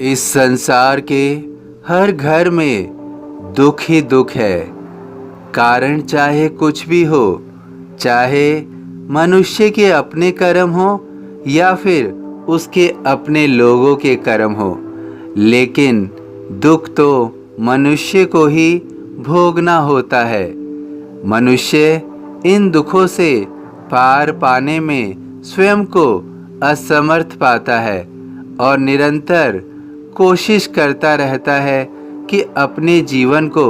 इस संसार के हर घर में दुख ही दुख है। कारण चाहे कुछ भी हो, चाहे मनुष्य के अपने कर्म हो या फिर उसके अपने लोगों के कर्म हो, लेकिन दुख तो मनुष्य को ही भोगना होता है। मनुष्य इन दुखों से पार पाने में स्वयं को असमर्थ पाता है और निरंतर कोशिश करता रहता है कि अपने जीवन को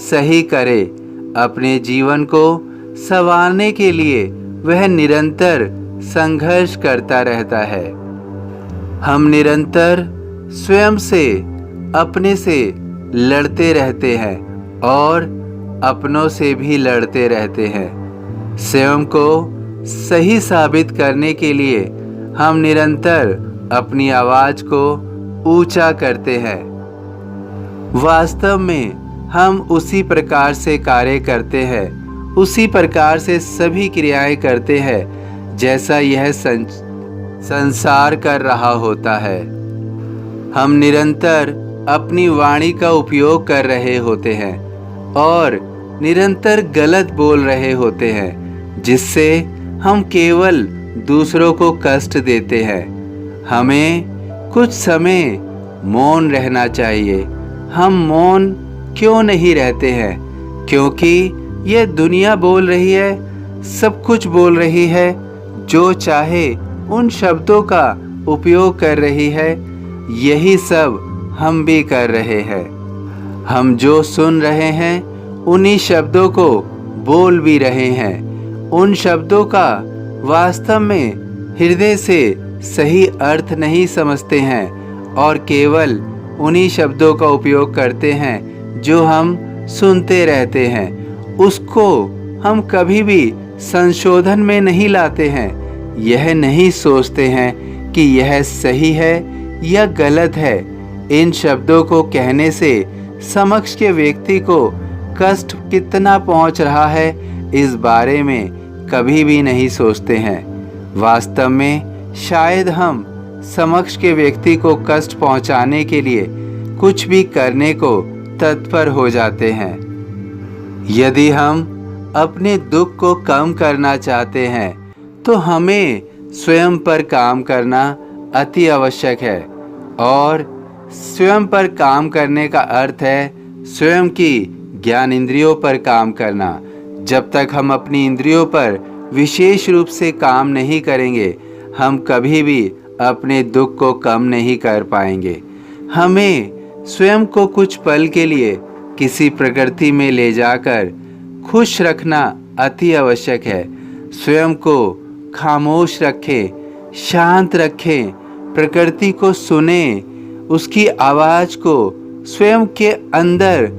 सही करे। अपने जीवन को संवारने के लिए वह निरंतर संघर्ष करता रहता है। हम निरंतर स्वयं से, अपने से लड़ते रहते हैं और अपनों से भी लड़ते रहते हैं। स्वयं को सही साबित करने के लिए हम निरंतर अपनी आवाज़ को ऊंचा करते हैं। वास्तव में हम उसी प्रकार से कार्य करते हैं, उसी प्रकार से सभी क्रियाएं करते हैं जैसा यह संसार कर रहा होता है। हम निरंतर अपनी वाणी का उपयोग कर रहे होते हैं और निरंतर गलत बोल रहे होते हैं, जिससे हम केवल दूसरों को कष्ट देते हैं। हमें कुछ समय मौन रहना चाहिए। हम मौन क्यों नहीं रहते हैं? क्योंकि यह दुनिया बोल रही है, सब कुछ बोल रही है, जो चाहे उन शब्दों का उपयोग कर रही है। यही सब हम भी कर रहे हैं। हम जो सुन रहे हैं उन्हीं शब्दों को बोल भी रहे हैं। उन शब्दों का वास्तव में हृदय से सही अर्थ नहीं समझते हैं और केवल उन्हीं शब्दों का उपयोग करते हैं जो हम सुनते रहते हैं। उसको हम कभी भी संशोधन में नहीं लाते हैं। यह नहीं सोचते हैं कि यह सही है या गलत है। इन शब्दों को कहने से समक्ष के व्यक्ति को कष्ट कितना पहुंच रहा है, इस बारे में कभी भी नहीं सोचते हैं। वास्तव में शायद हम समक्ष के व्यक्ति को कष्ट पहुंचाने के लिए कुछ भी करने को तत्पर हो जाते हैं। यदि हम अपने दुख को कम करना चाहते हैं तो हमें स्वयं पर काम करना अति आवश्यक है। और स्वयं पर काम करने का अर्थ है स्वयं की ज्ञान इंद्रियों पर काम करना। जब तक हम अपनी इंद्रियों पर विशेष रूप से काम नहीं करेंगे, हम कभी भी अपने दुख को कम नहीं कर पाएंगे। हमें स्वयं को कुछ पल के लिए किसी प्रकृति में ले जाकर खुश रखना अति आवश्यक है। स्वयं को खामोश रखें, शांत रखें, प्रकृति को सुने, उसकी आवाज़ को स्वयं के अंदर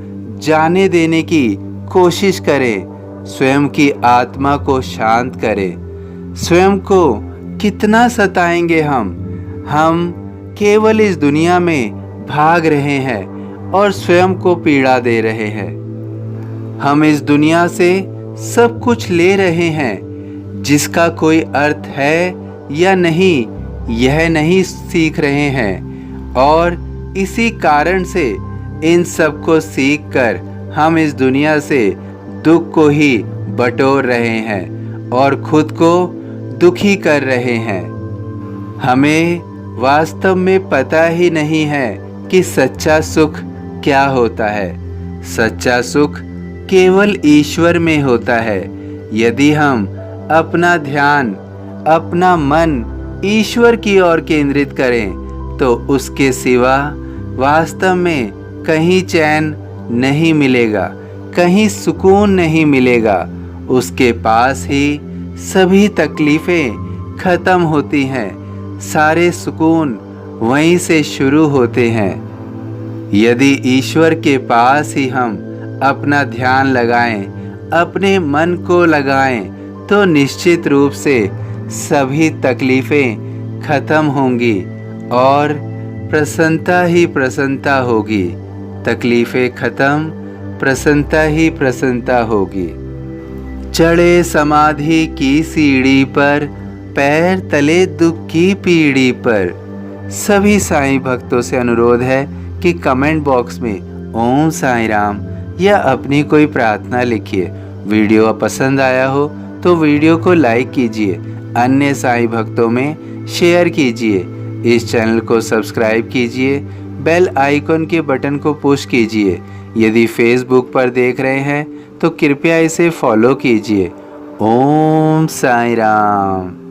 जाने देने की कोशिश करें। स्वयं की आत्मा को शांत करें। स्वयं को कितना सताएंगे हम केवल इस दुनिया में भाग रहे हैं और स्वयं को पीड़ा दे रहे हैं। हम इस दुनिया से सब कुछ ले रहे हैं, जिसका कोई अर्थ है या नहीं, यह नहीं सीख रहे हैं। और इसी कारण से इन सब को सीख कर हम इस दुनिया से दुख को ही बटोर रहे हैं और खुद को दुखी कर रहे हैं। हमें वास्तव में पता ही नहीं है कि सच्चा सुख क्या होता है। सच्चा सुख केवल ईश्वर में होता है। यदि हम अपना ध्यान, अपना मन ईश्वर की ओर केंद्रित करें तो उसके सिवा वास्तव में कहीं चैन नहीं मिलेगा, कहीं सुकून नहीं मिलेगा। उसके पास ही सभी तकलीफ़ें खत्म होती हैं, सारे सुकून वहीं से शुरू होते हैं। यदि ईश्वर के पास ही हम अपना ध्यान लगाएं, अपने मन को लगाएं, तो निश्चित रूप से सभी तकलीफ़ें खत्म होंगी और प्रसन्नता ही प्रसन्नता होगी। तकलीफ़ें खत्म, प्रसन्नता ही प्रसन्नता होगी। चढ़े समाधि की सीढ़ी पर, पैर तले दुख की पीढ़ी पर, सभी साईं भक्तों से अनुरोध है कि कमेंट बॉक्स में ओम साईं राम या अपनी कोई प्रार्थना लिखिए। वीडियो पसंद आया हो तो वीडियो को लाइक कीजिए, अन्य साईं भक्तों में शेयर कीजिए। इस चैनल को सब्सक्राइब कीजिए, बेल आइकन के बटन को पुश कीजिए। यदि फेसबुक पर देख रहे हैं तो कृपया इसे फॉलो कीजिए। ओम साईं राम।